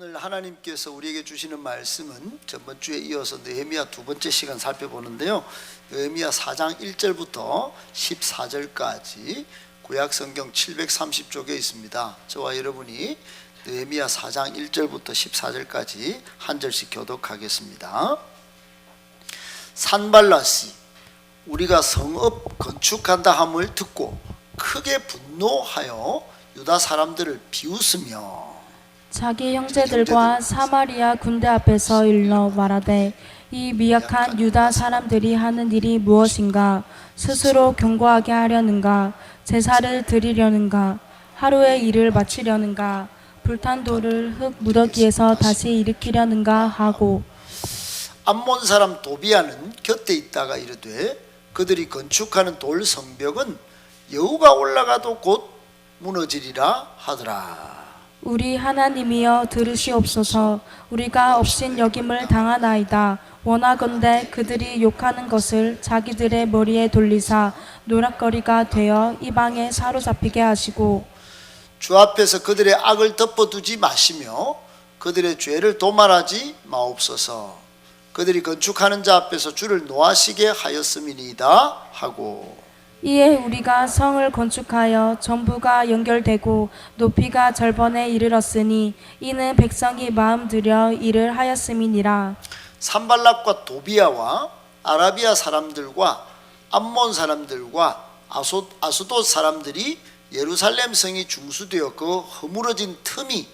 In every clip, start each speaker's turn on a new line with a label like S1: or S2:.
S1: 오늘 하나님께서 우리에게 주시는 말씀은 전번 주에 이어서 느헤미야 두 번째 시간 살펴보는데요. 느헤미야 4장 1절부터 14절까지 구약성경 730쪽에 있습니다. 저와 여러분이 느헤미야 4장 1절부터 14절까지 한 절씩 교독하겠습니다. 산발랏이 우리가 성읍 건축한다 함을 듣고 크게 분노하여 유다 사람들을 비웃으며
S2: 자기 형제들과 사마리아 군대 앞에서 일러 말하되 이 미약한 유다 사람들이 하는 일이 무엇인가? 스스로 견고하게 하려는가? 제사를 드리려는가? 하루의 일을 마치려는가? 불탄 돌을 흙 무더기에서 다시 일으키려는가 하고,
S1: 암몬 사람 도비아는 곁에 있다가 이르되 그들이 건축하는 돌 성벽은 여호가 올라가도 곧 무너지리라 하더라.
S2: 우리 하나님이여 들으시옵소서. 우리가 업신 여김을 당하나이다. 원하건대 그들이 욕하는 것을 자기들의 머리에 돌리사 노락거리가 되어 이방에 사로잡히게 하시고,
S1: 주 앞에서 그들의 악을 덮어두지 마시며 그들의 죄를 도말하지 마옵소서. 그들이 건축하는 자 앞에서 주를 노하시게 하였음이니이다 하고,
S2: 이에 우리가 성을 건축하여 전부가 연결되고 높이가 절번에 이르렀으니 이는 백성이 마음 들여 일을 하였음이니라.
S1: 산발락과 도비아와 아라비아 사람들과 암몬 사람들과 아수돗 사람들이 예루살렘 성이 중수되어 그 허물어진 틈이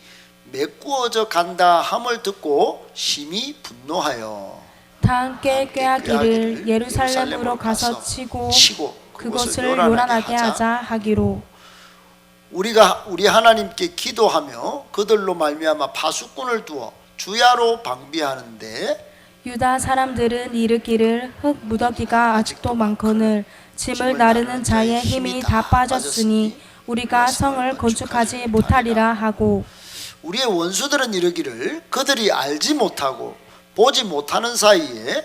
S1: 메꾸어져 간다 함을 듣고 심히 분노하여
S2: 다 함께 꾀하기를 예루살렘으로 가서 치고 그것을 요란하게 하자 하기로,
S1: 우리 하나님께 기도하며 그들로 말미암아 파수꾼을 두어 주야로 방비하는데
S2: 유다 사람들은 이르기를 흙 무더기가 아직도 많거늘 짐을 나르는 자의 힘이 다 빠졌으니 우리가 성을 건축하지 못하리라 하고,
S1: 우리의 원수들은 이르기를 그들이 알지 못하고 보지 못하는 사이에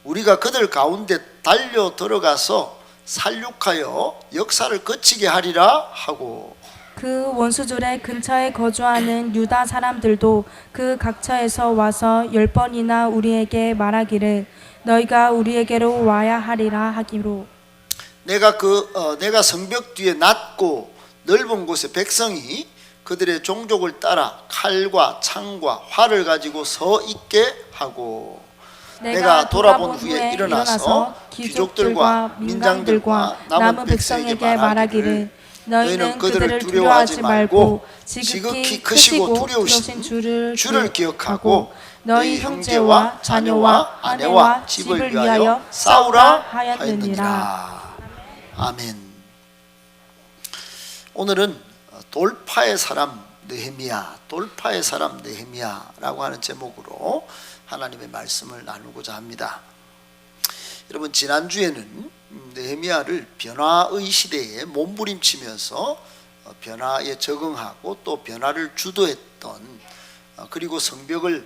S1: 우리가 그들 가운데 달려 들어가서 살육하여 역사를 거치게 하리라 하고,
S2: 그 원수들의 근처에 거주하는 유다 사람들도 그 각처에서 와서 10번이나 우리에게 말하기를 너희가 우리에게로 와야 하리라 하기로,
S1: 내가 성벽 뒤에 낮고 넓은 곳에 백성이 그들의 종족을 따라 칼과 창과 활을 가지고 서 있게 하고, 내가 돌아본 후에 일어나서 귀족들과 민장들과 남은 백성에게 말하기를 너희는 그들을 두려워하지 말고 지극히 크시고 두려우신 주를 기억하고 너희 형제와 자녀와 아내와 집을 위하여 싸우라 하였느니라. 아멘. 오늘은 돌파의 사람 느헤미야라고 하는 제목으로 하나님의 말씀을 나누고자 합니다. 여러분, 지난주에는 느헤미야를 변화의 시대에 몸부림치면서 변화에 적응하고 또 변화를 주도했던, 그리고 성벽을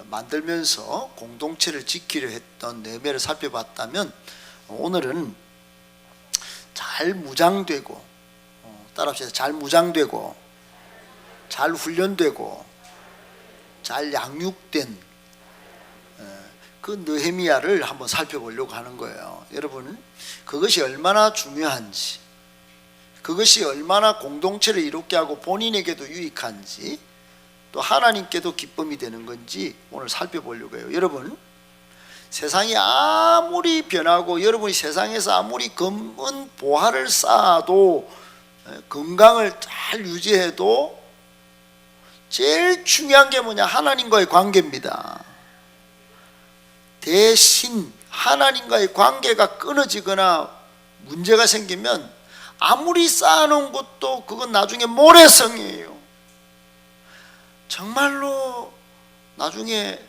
S1: 만들면서 공동체를 지키려 했던 느헤미야를 살펴봤다면, 오늘은 잘 무장되고, 따라합시다. 잘 무장되고 잘 훈련되고 잘 양육된 그 느헤미야를 한번 살펴보려고 하는 거예요. 여러분, 그것이 얼마나 중요한지, 그것이 얼마나 공동체를 이롭게 하고 본인에게도 유익한지, 또 하나님께도 기쁨이 되는 건지 오늘 살펴보려고 해요. 여러분, 세상이 아무리 변하고 여러분이 세상에서 아무리 검은 보화를 쌓아도 건강을 잘 유지해도 제일 중요한 게 뭐냐? 하나님과의 관계입니다. 대신 하나님과의 관계가 끊어지거나 문제가 생기면 아무리 쌓아놓은 것도 그건 나중에 모래성이에요. 정말로 나중에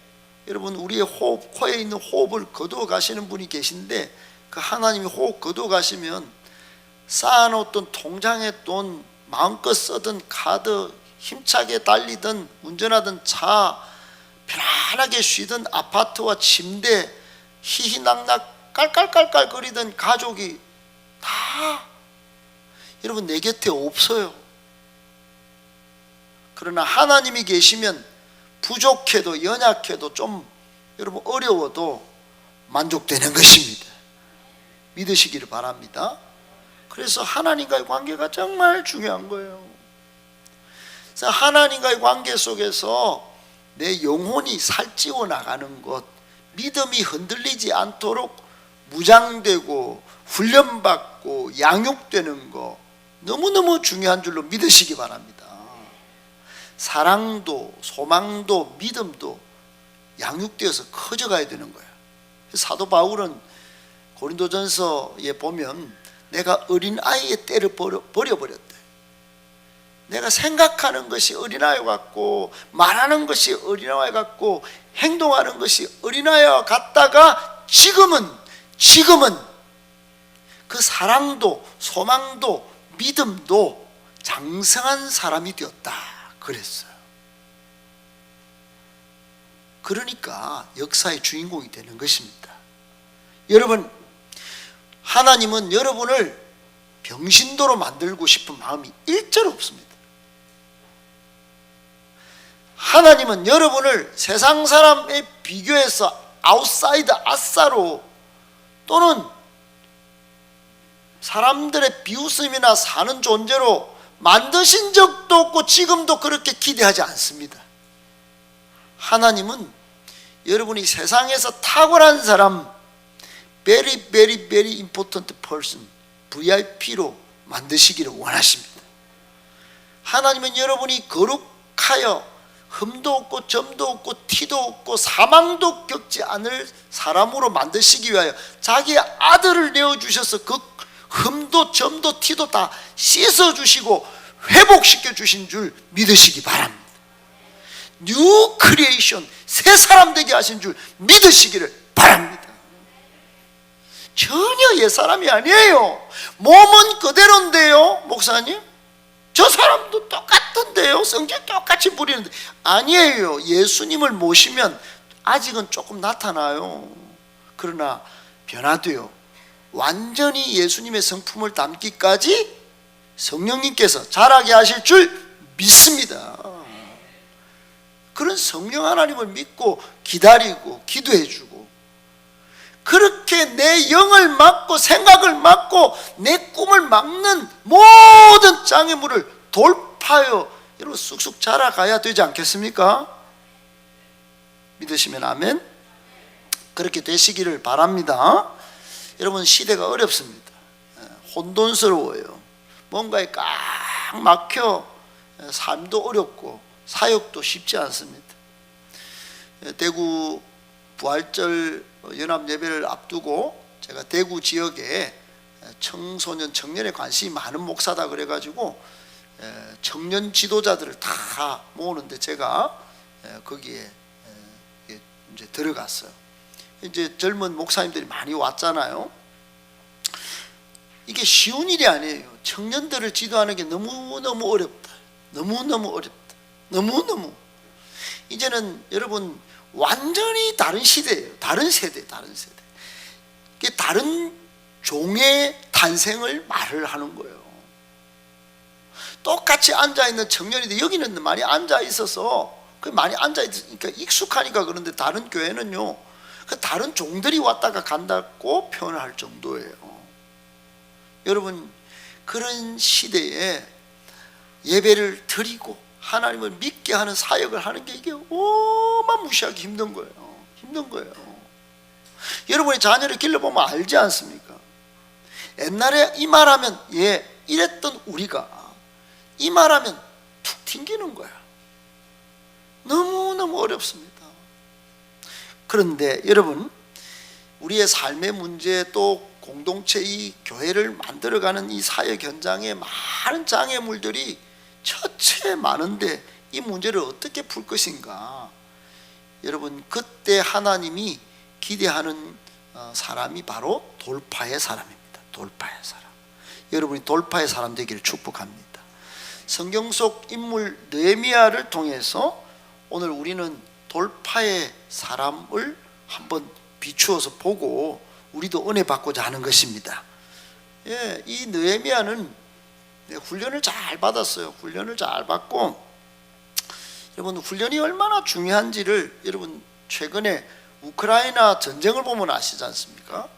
S1: 여러분, 우리의 호흡, 코에 있는 호흡을 거두어 가시는 분이 계신데 그 하나님이 호흡 거두어 가시면 쌓아놓던 통장에 돈, 마음껏 쓰던 카드, 힘차게 달리던 운전하던 차, 편안하게 쉬던 아파트와 침대, 희희낙낙 깔깔깔깔 거리던 가족이 다 여러분 내 곁에 없어요. 그러나 하나님이 계시면 부족해도 연약해도 좀 여러분 어려워도 만족되는 것입니다. 믿으시기를 바랍니다. 그래서 하나님과의 관계가 정말 중요한 거예요. 그래서 하나님과의 관계 속에서 내 영혼이 살찌워 나가는 것, 믿음이 흔들리지 않도록 무장되고 훈련받고 양육되는 거 너무너무 중요한 줄로 믿으시기 바랍니다. 사랑도 소망도 믿음도 양육되어서 커져가야 되는 거예요. 사도 바울은 고린도전서에 보면 내가 어린아이의 때를 버려버렸대. 내가 생각하는 것이 어린아이 같고 말하는 것이 어린아이 같고 행동하는 것이 어린아이와 같다가 지금은 그 사랑도 소망도 믿음도 장성한 사람이 되었다 그랬어요. 그러니까 역사의 주인공이 되는 것입니다. 여러분, 하나님은 여러분을 병신도로 만들고 싶은 마음이 일절 없습니다. 하나님은 여러분을 세상 사람에 비교해서 아웃사이더 아싸로 또는 사람들의 비웃음이나 사는 존재로 만드신 적도 없고 지금도 그렇게 기대하지 않습니다. 하나님은 여러분이 세상에서 탁월한 사람, very very very important person, VIP로 만드시기를 원하십니다. 하나님은 여러분이 거룩하여 흠도 없고 점도 없고 티도 없고 사망도 겪지 않을 사람으로 만드시기 위하여 자기 아들을 내어주셔서 그 흠도 점도 티도 다 씻어주시고 회복시켜 주신 줄 믿으시기 바랍니다. 뉴 크리에이션, 새 사람 되게 하신 줄 믿으시기를 바랍니다. 전혀 옛 사람이 아니에요. 몸은 그대로인데요. 목사님, 저 사람도 똑같던데요. 성질 똑같이 부리는데. 아니에요. 예수님을 모시면 아직은 조금 나타나요. 그러나 변화돼요. 완전히 예수님의 성품을 담기까지 성령님께서 자라게 하실 줄 믿습니다. 그런 성령 하나님을 믿고 기다리고 기도해주고, 그렇게 내 영을 막고 생각을 막고 내 꿈을 막는 모든 장애물을 돌파하여 여러분 쑥쑥 자라가야 되지 않겠습니까? 믿으시면 아멘. 그렇게 되시기를 바랍니다. 여러분, 시대가 어렵습니다. 혼돈스러워요. 뭔가에 꽉 막혀 삶도 어렵고 사역도 쉽지 않습니다. 대구 부활절 연합 예배를 앞두고 제가 대구 지역에 청소년 청년에 관심이 많은 목사다 그래가지고 청년 지도자들을 다 모으는데 제가 거기에 이제 들어갔어요. 이제 젊은 목사님들이 많이 왔잖아요. 이게 쉬운 일이 아니에요. 청년들을 지도하는 게 너무너무 어렵다. 너무너무 어렵다. 너무너무. 이제는 여러분 완전히 다른 시대예요. 다른 세대. 이게 다른 종의 탄생을 말을 하는 거예요. 똑같이 앉아있는 청년인데 여기는 많이 앉아있어서 많이 앉아있으니까 익숙하니까 그런데 다른 교회는요, 그 다른 종들이 왔다가 간다고 표현할 정도예요. 여러분, 그런 시대에 예배를 드리고 하나님을 믿게 하는 사역을 하는 게 이게 어마무시하게 힘든 거예요. 힘든 거예요. 여러분의 자녀를 길러보면 알지 않습니까? 옛날에 이 말하면 이랬던 우리가 이 말하면 툭 튕기는 거야. 너무너무 어렵습니다. 그런데 여러분, 우리의 삶의 문제 또 공동체 이 교회를 만들어가는 이 사역 현장에 많은 장애물들이 처체 많은데 이 문제를 어떻게 풀 것인가? 여러분, 그때 하나님이 기대하는 사람이 바로 돌파의 사람입니다. 돌파의 사람. 여러분이 돌파의 사람 되기를 축복합니다. 성경 속 인물 느헤미야를 통해서 오늘 우리는 돌파의 사람을 한번 비추어서 보고 우리도 은혜 받고자 하는 것입니다. 이 느헤미야는 훈련을 잘 받았어요. 훈련을 잘 받고 여러분, 훈련이 얼마나 중요한지를 여러분 최근에 우크라이나 전쟁을 보면 아시지 않습니까?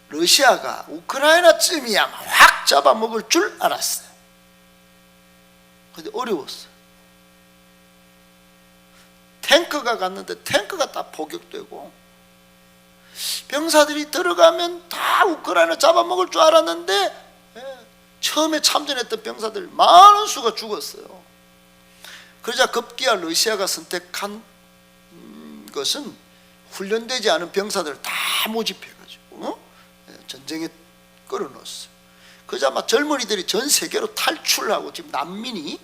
S1: 러시아가 우크라이나쯤이야 확 잡아먹을 줄 알았어요. 근데 어려웠어요. 탱크가 갔는데 탱크가 다 포격되고, 병사들이 들어가면 다 우크라이나 잡아먹을 줄 알았는데 처음에 참전했던 병사들 많은 수가 죽었어요. 그러자 급기야 러시아가 선택한 것은 훈련되지 않은 병사들을 다 모집해가지고 전쟁에 끌어넣었어요. 그러자 막 젊은이들이 전 세계로 탈출하고 지금 난민이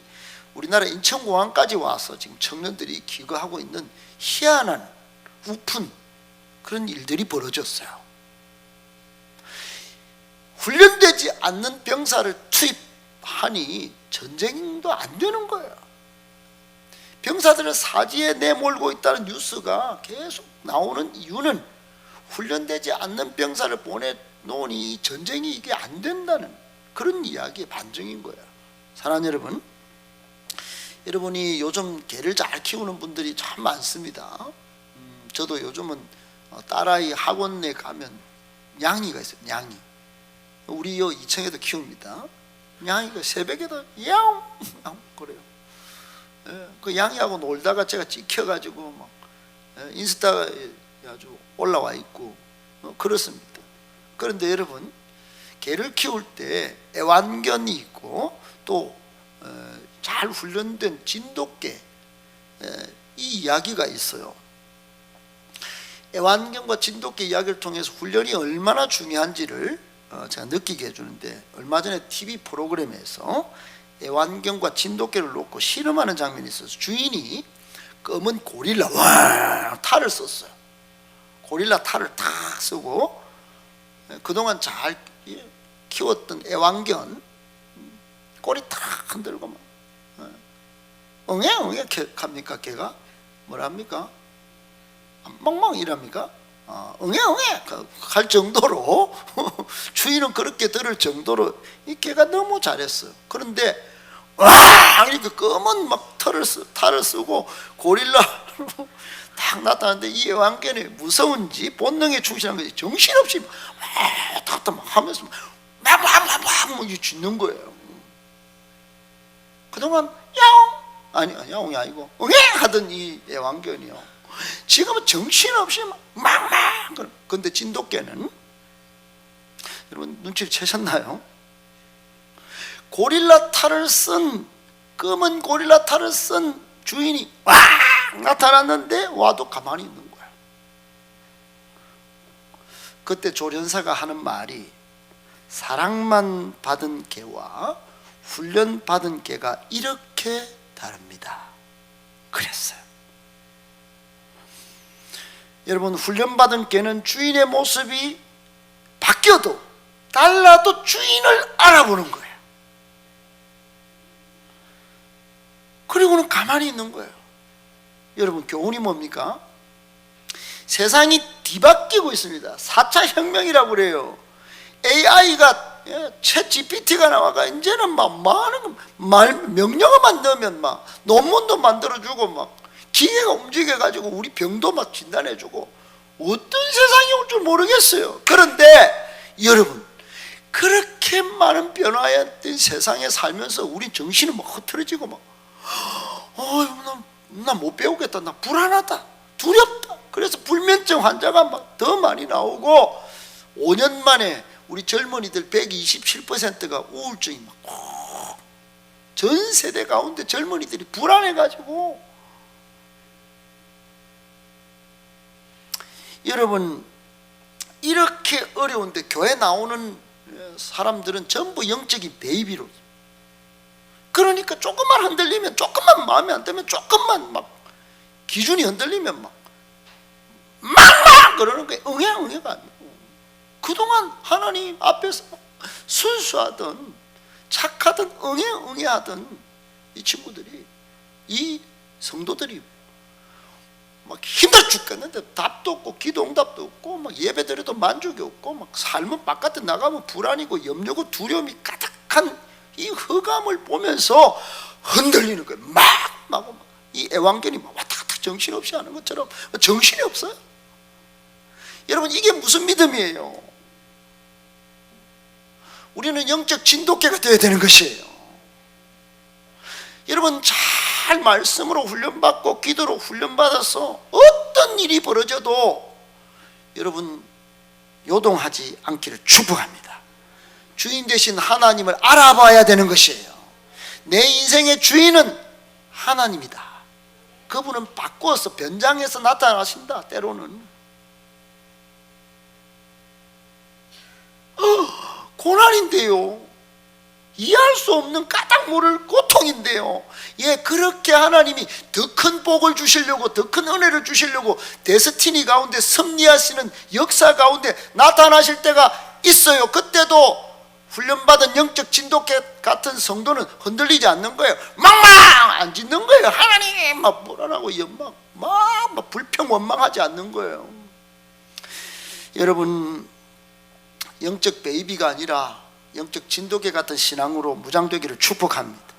S1: 우리나라 인천공항까지 와서 지금 청년들이 기거하고 있는 희한한 우픈 그런 일들이 벌어졌어요. 훈련되지 않는 병사를 투입하니 전쟁도 안 되는 거예요. 병사들을 사지에 내몰고 있다는 뉴스가 계속 나오는 이유는 훈련되지 않는 병사를 보내놓으니 전쟁이 이게 안 된다는 그런 이야기의 반증인 거예요. 사랑하는 여러분, 여러분이 요즘 개를 잘 키우는 분들이 참 많습니다. 저도 요즘은 딸아이 학원에 가면 냥이가 있어요. 냥이. 우리 요 2층에도 키웁니다. 냥이가 새벽에도 야옹 그래요. 그 양이하고 놀다가 제가 찍혀가지고 막 인스타에 아주 올라와 있고 그렇습니다. 그런데 여러분, 개를 키울 때 애완견이 있고 또 잘 훈련된 진돗개, 이 이야기가 있어요. 애완견과 진돗개 이야기를 통해서 훈련이 얼마나 중요한지를 제가 느끼게 해주는데, 얼마 전에 TV 프로그램에서 애완견과 진돗개를 놓고 실험하는 장면이 있어서 주인이 검은 고릴라 탈을 썼어요. 고릴라 탈을 탁 쓰고 그동안 잘 키웠던 애완견 꼬리 탁 흔들고 막 엉해 합니까? 걔가 뭐랍니까? 멍멍 이랍니까? 엉해 할 정도로 주인은 그렇게 들을 정도로 이 개가 너무 잘했어요. 그런데 와 이렇게 검은 막 탈을 쓰고 고릴라로 딱 나타났는데 이 애완견이 무서운지 본능에 충실한 거지 정신없이 막 하면서 막 짖는 거예요. 그동안 야옹 아니 야옹이 아니고 엉해 하던 이 애완견이요, 지금은 정신없이 막 근데 진돗개는 여러분 눈치를 채셨나요? 고릴라 탈을 쓴 검은 고릴라 탈을 쓴 주인이 와 나타났는데 와도 가만히 있는 거야. 그때 조련사가 하는 말이 사랑만 받은 개와 훈련 받은 개가 이렇게 다릅니다 그랬어요. 여러분, 훈련받은 개는 주인의 모습이 바뀌어도 달라도 주인을 알아보는 거예요. 그리고는 가만히 있는 거예요. 여러분, 교훈이 뭡니까? 세상이 뒤바뀌고 있습니다. 4차 혁명이라고 그래요. AI가 챗 GPT가 나와가 이제는 막 많은 명령어만 넣으면 막 논문도 만들어주고 막 기계가 움직여가지고 우리 병도 막 진단해주고 어떤 세상이 올 줄 모르겠어요. 그런데 여러분, 그렇게 많은 변화된 세상에 살면서 우리 정신은 막 흐트러지고 막 나 못 배우겠다, 나 불안하다, 두렵다. 그래서 불면증 환자가 막 더 많이 나오고 5년 만에 우리 젊은이들 127%가 우울증이 막 전 세대 가운데 젊은이들이 불안해가지고. 여러분, 이렇게 어려운데 교회 나오는 사람들은 전부 영적인 베이비로, 그러니까 조금만 흔들리면, 조금만 마음에 안 들면, 조금만 막 기준이 흔들리면 막 그러는 거예요. 응애가 아니고 그동안 하나님 앞에서 순수하던 착하던 응애하던 이 친구들이, 이 성도들이 막 힘들어 죽겠는데 답도 없고 기도 응답도 없고 막 예배드려도 만족이 없고 막 삶은 바깥에 나가면 불안이고 염려고 두려움이 가득한 이 흑암을 보면서 흔들리는 거예요. 막 이 애완견이 왔다 갔다 정신없이 하는 것처럼 정신이 없어요. 여러분, 이게 무슨 믿음이에요? 우리는 영적 진돗개가 되어야 되는 것이에요. 여러분, 잘 말씀으로 훈련받고 기도로 훈련받아서 어떤 일이 벌어져도 여러분 요동하지 않기를 축복합니다. 주인 되신 하나님을 알아봐야 되는 것이에요. 내 인생의 주인은 하나님이다. 그분은 바꾸어서 변장해서 나타나신다. 때로는 고난인데요, 이해할 수 없는 까닭 모를 고통인데요, 예, 그렇게 하나님이 더 큰 복을 주시려고, 더 큰 은혜를 주시려고 데스티니 가운데 섭리하시는 역사 가운데 나타나실 때가 있어요. 그때도 훈련받은 영적 진돗개 같은 성도는 흔들리지 않는 거예요. 망망 안 짓는 거예요. 하나님 막 뭐라고 연막 막 불평 원망하지 않는 거예요. 여러분, 영적 베이비가 아니라 영적 진돗개 같은 신앙으로 무장되기를 축복합니다.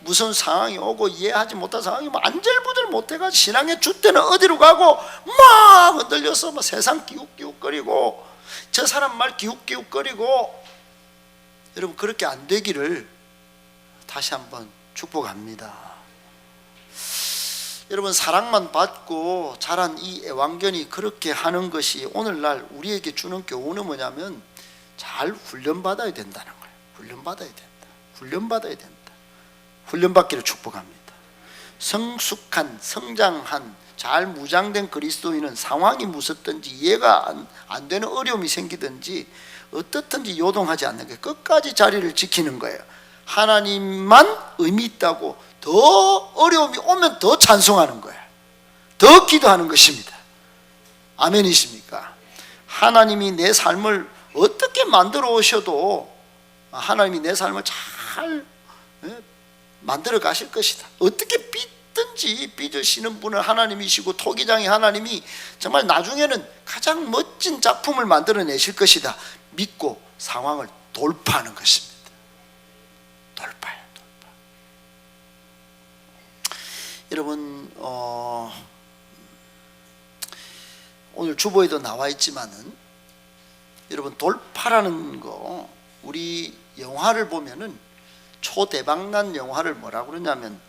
S1: 무슨 상황이 오고 이해하지 못한 상황이 안절부절 못해가지고 신앙의 줏대는 어디로 가고 막 흔들려서 막 세상 기웃기웃거리고 저 사람 말 기웃기웃거리고, 여러분, 그렇게 안 되기를 다시 한번 축복합니다. 여러분, 사랑만 받고 자란 이 애완견이 그렇게 하는 것이 오늘날 우리에게 주는 교훈은 뭐냐면 잘 훈련받아야 된다는 거예요. 훈련받아야 된다. 훈련받아야 된다. 훈련받기를 축복합니다. 성숙한, 성장한, 잘 무장된 그리스도인은 상황이 무섭든지 이해가 안 되는 어려움이 생기든지 어떻든지 요동하지 않는 게 끝까지 자리를 지키는 거예요. 하나님만 의미 있다고 더 어려움이 오면 더 찬송하는 거예요. 더 기도하는 것입니다. 아멘이십니까? 하나님이 내 삶을 어떻게 만들어 오셔도 하나님이 내 삶을 잘 만들어 가실 것이다. 어떻게 빚든지 빚으시는 분은 하나님이시고 토기장이 하나님이 정말 나중에는 가장 멋진 작품을 만들어내실 것이다. 믿고 상황을 돌파하는 것입니다. 돌파요, 돌파. 여러분, 오늘 주보에도 나와 있지만은 여러분, 돌파라는 거, 우리 영화를 보면은 초대박난 영화를 뭐라고 그러냐면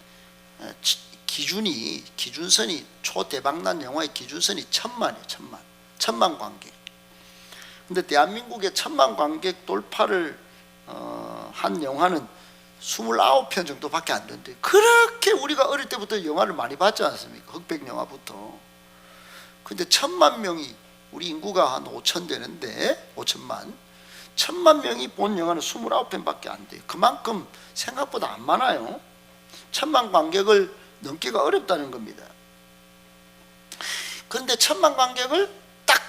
S1: 기준선이 초대박난 영화의 기준선이 1000만이에요. 1000만 관객. 근데 대한민국의 1000만 관객 돌파를 한 영화는 29편 정도밖에 안 된대요. 그렇게 우리가 어릴 때부터 영화를 많이 봤지 않습니까? 흑백 영화부터. 근데 1000만 명이, 우리 인구가 한 5천 되는데 5천만, 1000만 명이 본 영화는 29편밖에 안 돼요. 그만큼 생각보다 안 많아요. 1000만 관객을 넘기가 어렵다는 겁니다. 그런데 1000만 관객을 딱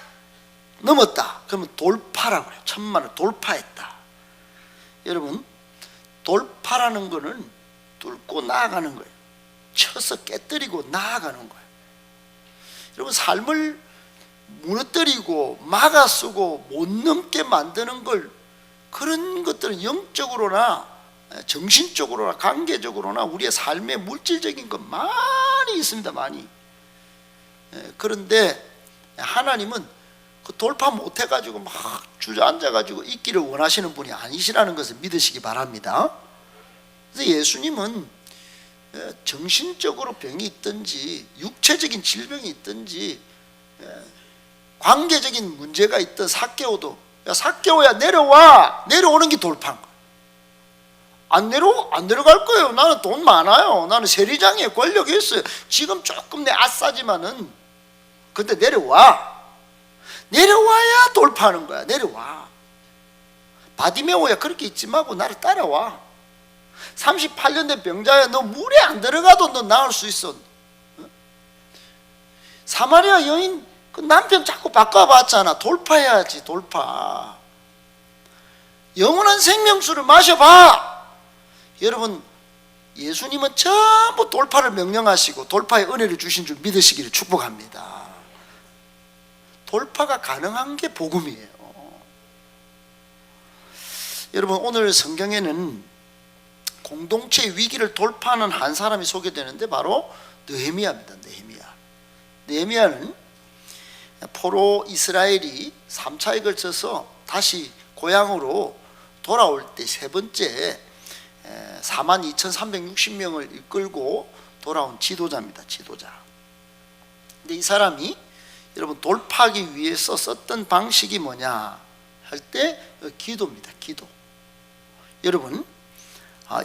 S1: 넘었다 그러면 돌파라고 해요. 1000만을 돌파했다. 여러분, 돌파라는 거는 뚫고 나아가는 거예요. 쳐서 깨뜨리고 나아가는 거예요. 여러분, 삶을 무너뜨리고 막아쓰고 못 넘게 만드는 걸, 그런 것들은 영적으로나 정신적으로나 관계적으로나 우리의 삶의 물질적인 것 많이 있습니다. 많이. 그런데 하나님은 그 돌파 못해가지고 막 주저앉아가지고 있기를 원하시는 분이 아니시라는 것을 믿으시기 바랍니다. 그래서 예수님은 정신적으로 병이 있든지 육체적인 질병이 있든지 관계적인 문제가 있던 삭개오도, 야 삭개오야 내려와, 내려오는 게 돌파인 거야. 안 내려갈 거예요. 나는 돈 많아요. 나는 세리장에 권력이 있어요. 지금 조금 내 아싸지만은, 근데 내려와야 돌파하는 거야. 내려와. 바디메오야 그렇게 있지 말고 나를 따라와. 38년 된 병자야, 너 물에 안 들어가도 너 나을 수 있어. 사마리아 여인 그 남편 자꾸 바꿔봤잖아. 돌파해야지. 돌파. 영원한 생명수를 마셔봐. 여러분, 예수님은 전부 돌파를 명령하시고 돌파의 은혜를 주신 줄 믿으시기를 축복합니다. 돌파가 가능한 게 복음이에요. 여러분, 오늘 성경에는 공동체의 위기를 돌파하는 한 사람이 소개되는데 바로 느헤미야입니다. 느헤미야는 포로 이스라엘이 3차에 걸쳐서 다시 고향으로 돌아올 때 세 번째 42,360명을 이끌고 돌아온 지도자입니다. 지도자. 근데 이 사람이 여러분 돌파하기 위해서 썼던 방식이 뭐냐 할 때 기도입니다. 기도. 여러분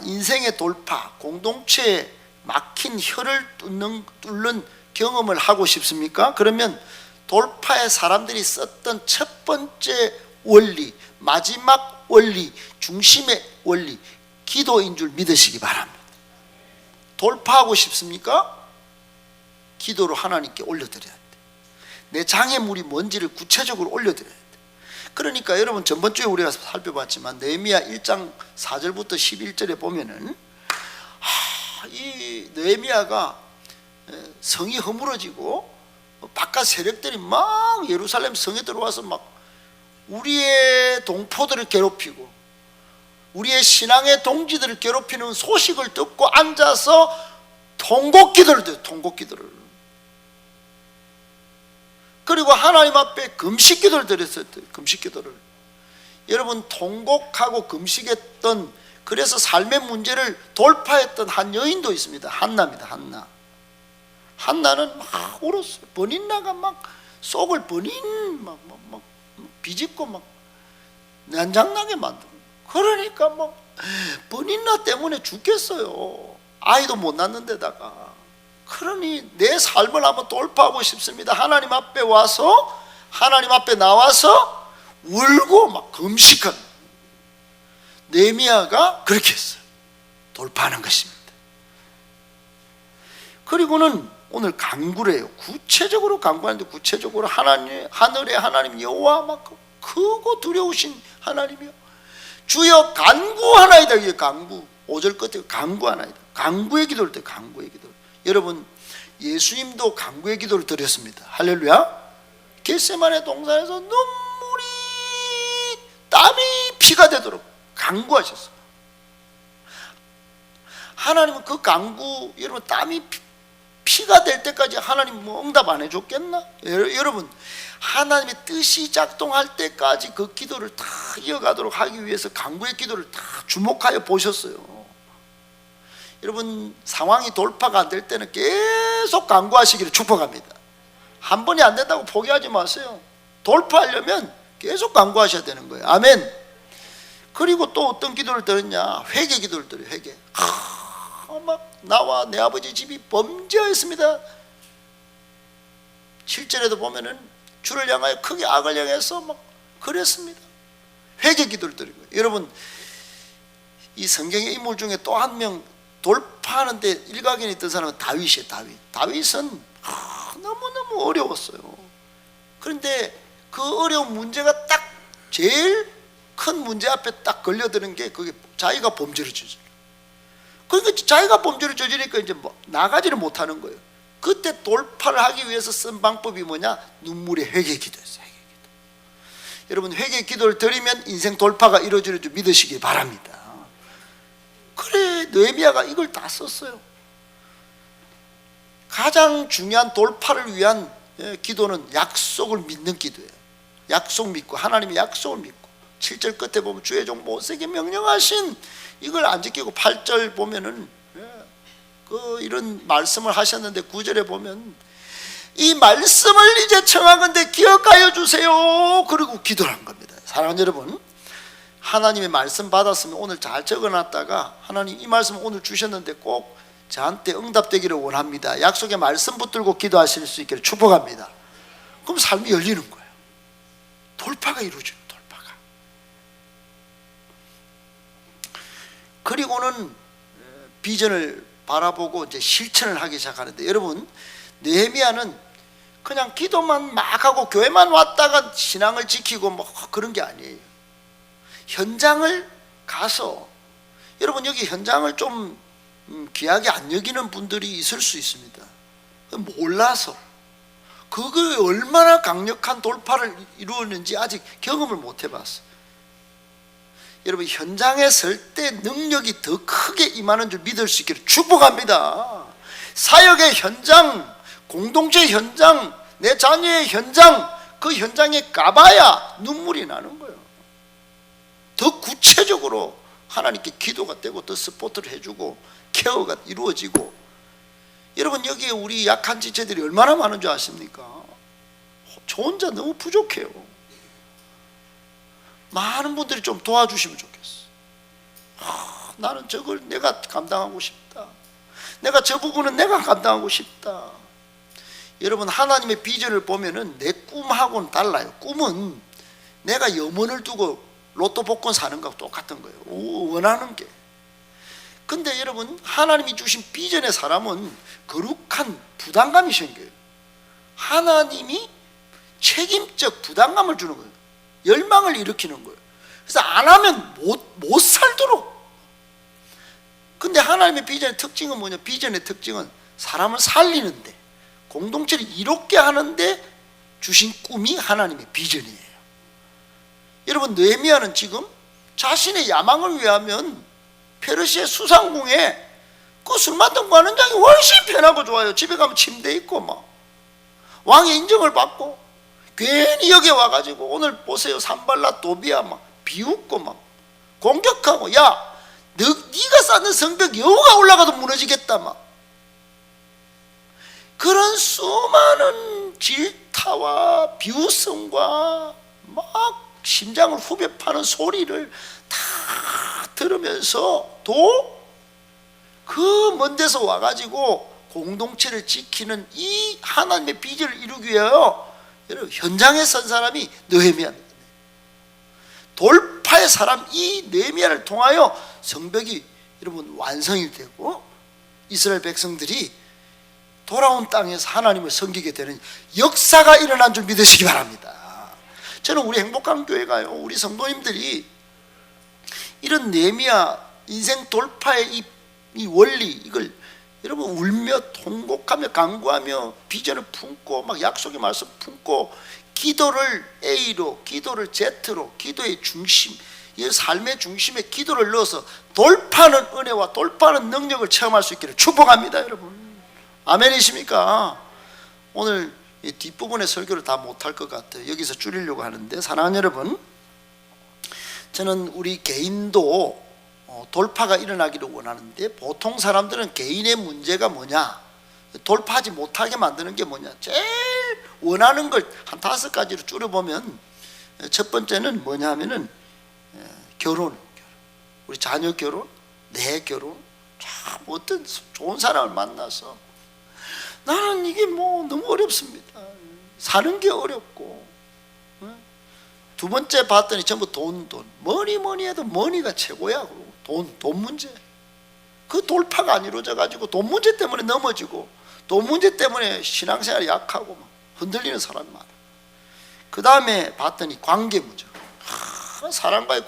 S1: 인생의 돌파, 공동체에 막힌 혀를 뚫는 경험을 하고 싶습니까? 그러면 돌파의 사람들이 썼던 첫 번째 원리, 마지막 원리, 중심의 원리, 기도인 줄 믿으시기 바랍니다. 돌파하고 싶습니까? 기도로 하나님께 올려드려야 돼. 내 장애물이 뭔지를 구체적으로 올려드려야 돼. 그러니까 여러분 전번주에 우리가 살펴봤지만 느헤미야 1장 4절부터 11절에 보면은 이 느헤미야가 성이 허물어지고 바깥 세력들이 막 예루살렘 성에 들어와서 막 우리의 동포들을 괴롭히고 우리의 신앙의 동지들을 괴롭히는 소식을 듣고 앉아서 통곡기도를 해요. 통곡기도를. 그리고 하나님 앞에 금식기도를 드렸어요. 금식기도를. 여러분 통곡하고 금식했던, 그래서 삶의 문제를 돌파했던 한 여인도 있습니다. 한나입니다. 한나는 막 울었어요. 버닌나가 막 속을 막 비집고 막 난장나게 만들고, 그러니까 막 버닌나 때문에 죽겠어요. 아이도 못 낳는데다가. 그러니 내 삶을 한번 돌파하고 싶습니다. 하나님 앞에 와서, 하나님 앞에 나와서 울고 막 금식합니다. 느헤미야가 그렇게 했어요. 돌파하는 것입니다. 그리고는 오늘 간구를 해요. 구체적으로 간구하는데, 구체적으로 하나님, 하늘의 하나님 여호와 막 크고 두려우신 하나님이요, 주여 간구하나이다. 이게 간구. 5절 끝에 간구하나이다. 간구의 기도를 때, 간구의 기도. 여러분 예수님도 간구의 기도를 드렸습니다. 할렐루야. 겟세마네 동산에서 눈물이 땀이 피가 되도록 간구하셨어요. 하나님은 그 간구, 여러분 땀이 피가 될 때까지 하나님 뭐 응답 안 해줬겠나? 여러분 하나님의 뜻이 작동할 때까지 그 기도를 다 이어가도록 하기 위해서 간구의 기도를 다 주목하여 보셨어요. 여러분 상황이 돌파가 안 될 때는 계속 간구하시기를 축복합니다. 한 번이 안 된다고 포기하지 마세요. 돌파하려면 계속 간구하셔야 되는 거예요. 아멘. 그리고 또 어떤 기도를 드렸냐? 회개 기도를 드려요. 회개. 막 나와 내 아버지 집이 범죄하였습니다. 7절에도 보면은 주를 향하여 크게 악을 향해서 막 그랬습니다. 회개 기도를 드린 거예요. 여러분 이 성경의 인물 중에 또 한 명 돌파하는데 일가견이 있던 사람은 다윗이에요. 다윗은 너무너무 어려웠어요. 그런데 그 어려운 문제가 딱 제일 큰 문제 앞에 딱 걸려드는 게 그게 자기가 범죄를 저지르. 그러니까 자기가 범죄를 저지르니까 이제 뭐 나가지를 못하는 거예요. 그때 돌파를 하기 위해서 쓴 방법이 뭐냐? 눈물의 회개 기도였어요. 회개 기도. 여러분 회개 기도를 드리면 인생 돌파가 이루어지는 줄 믿으시기 바랍니다. 그래 느헤미야가 이걸 다 썼어요. 가장 중요한 돌파를 위한 기도는 약속을 믿는 기도예요. 약속 믿고, 하나님의 약속을 믿고. 7절 끝에 보면 주의 종 모세에게 명령하신 이걸 안 지키고 8절 보면은 이런 말씀을 하셨는데 9절에 보면 이 말씀을 이제 청하건대 기억하여 주세요. 그리고 기도를 한 겁니다. 사랑하는 여러분, 하나님의 말씀 받았으면 오늘 잘 적어놨다가 하나님 이 말씀 오늘 주셨는데 꼭 저한테 응답되기를 원합니다. 약속의 말씀 붙들고 기도하실 수 있기를 축복합니다. 그럼 삶이 열리는 거예요. 돌파가 이루어지는, 돌파가. 그리고는 비전을 바라보고 이제 실천을 하기 시작하는데, 여러분 느헤미야는 그냥 기도만 막 하고 교회만 왔다가 신앙을 지키고 뭐 그런 게 아니에요. 현장을 가서, 여러분 여기 현장을 좀 귀하게 안 여기는 분들이 있을 수 있습니다. 몰라서 그게 얼마나 강력한 돌파를 이루었는지 아직 경험을 못 해봤어요. 여러분 현장에 설 때 능력이 더 크게 임하는 줄 믿을 수 있기를 축복합니다. 사역의 현장, 공동체 현장, 내 자녀의 현장, 그 현장에 가봐야 눈물이 나는 거예요. 더 구체적으로 하나님께 기도가 되고 더 서포트를 해주고 케어가 이루어지고. 여러분, 여기에 우리 약한 지체들이 얼마나 많은 줄 아십니까? 저 혼자 너무 부족해요. 많은 분들이 좀 도와주시면 좋겠어. 나는 저걸 내가 감당하고 싶다. 내가 저 부분은 내가 감당하고 싶다. 여러분, 하나님의 비전을 보면은 내 꿈하고는 달라요. 꿈은 내가 염원을 두고 로또 복권 사는 거하고 똑같은 거예요. 원하는 게. 근데 여러분, 하나님이 주신 비전의 사람은 거룩한 부담감이 생겨요. 하나님이 책임적 부담감을 주는 거예요. 열망을 일으키는 거예요. 그래서 안 하면 못 살도록. 근데 하나님의 비전의 특징은 뭐냐? 비전의 특징은 사람을 살리는데, 공동체를 이롭게 하는데 주신 꿈이 하나님의 비전이에요. 여러분, 느헤미야는 지금 자신의 야망을 위하면 페르시아 수상궁에 그 술 맡은 관원장이 훨씬 편하고 좋아요. 집에 가면 침대 있고 막 왕의 인정을 받고, 괜히 여기 와가지고 오늘 보세요, 산발라 도비아 막 비웃고 막 공격하고, 야, 네가 쌓는 성벽 여호가 올라가도 무너지겠다 막. 그런 수많은 질타와 비웃음과 막 심장을 후벼 파는 소리를 다 들으면서도 그 먼 데서 와가지고 공동체를 지키는 이 하나님의 비전을 이루기 위하여 여러분, 현장에 선 사람이 느헤미야입니다. 돌파의 사람, 이 느헤미야를 통하여 성벽이 여러분 완성이 되고 이스라엘 백성들이 돌아온 땅에서 하나님을 섬기게 되는 역사가 일어난 줄 믿으시기 바랍니다. 저는 우리 행복한 교회가요, 우리 성도님들이 이런 느헤미야 인생 돌파의 이 원리, 이걸 여러분 울며 통곡하며 간구하며 비전을 품고 막 약속의 말씀 품고, 기도를 A로, 기도를 Z로, 기도의 중심, 이 삶의 중심에 기도를 넣어서 돌파하는 은혜와 돌파하는 능력을 체험할 수 있기를 축복합니다. 여러분, 아멘이십니까? 오늘 이 뒷부분의 설교를 다 못할 것 같아요. 여기서 줄이려고 하는데, 사랑하는 여러분, 저는 우리 개인도 돌파가 일어나기를 원하는데, 보통 사람들은 개인의 문제가 뭐냐, 돌파하지 못하게 만드는 게 뭐냐, 제일 원하는 걸 한 5가지로 줄여보면, 첫 번째는 뭐냐 하면은 결혼, 우리 자녀 결혼, 내 결혼, 참 어떤 좋은 사람을 만나서 나는 이게 뭐 너무 어렵습니다. 사는 게 어렵고. 두 번째 봤더니 전부 돈. 뭐니 해도 머니가 최고야. 돈 문제. 그 돌파가 안 이루어져 가지고 돈 문제 때문에 넘어지고, 돈 문제 때문에 신앙생활이 약하고 막 흔들리는 사람이 많아. 그 다음에 봤더니 관계 문제. 사람과의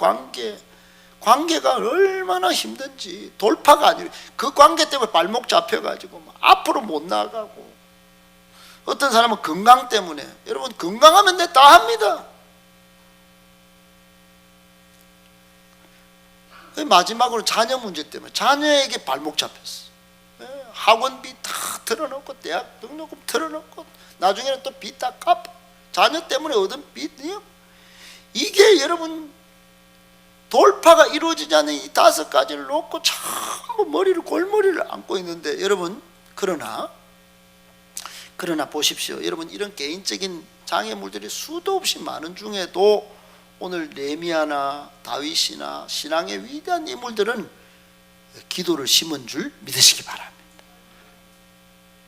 S1: 관계가 얼마나 힘든지, 돌파가 아니라 그 관계 때문에 발목 잡혀가지고 막 앞으로 못 나가고, 어떤 사람은 건강 때문에, 여러분 건강하면 내 다 합니다. 마지막으로 자녀 문제 때문에 자녀에게 발목 잡혔어. 학원비 다 털어놓고 대학 등록금 털어놓고 나중에는 또 빚 다 갚아. 자녀 때문에 얻은 빚이요. 이게 여러분 돌파가 이루어지지 않는 이 5가지를 놓고 전부 골머리를 안고 있는데, 여러분 그러나 보십시오. 여러분, 이런 개인적인 장애물들이 수도 없이 많은 중에도 오늘 느헤미야나 다윗이나 신앙의 위대한 인물들은 기도를 심은 줄 믿으시기 바랍니다.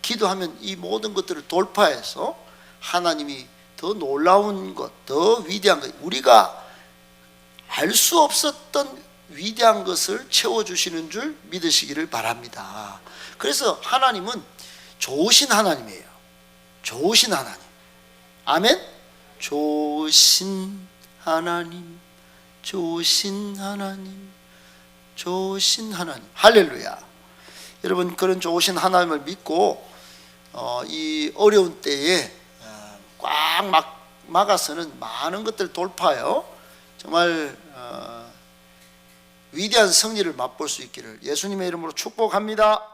S1: 기도하면 이 모든 것들을 돌파해서 하나님이 더 놀라운 것, 더 위대한 것, 우리가 알 수 없었던 위대한 것을 채워주시는 줄 믿으시기를 바랍니다. 그래서 하나님은 좋으신 하나님이에요. 좋으신 하나님. 아멘. 좋으신 하나님, 좋으신 하나님, 좋으신 하나님. 할렐루야. 여러분, 그런 좋으신 하나님을 믿고 이 어려운 때에 꽉 막아서는 많은 것들 돌파하여 정말 위대한 승리를 맛볼 수 있기를 예수님의 이름으로 축복합니다.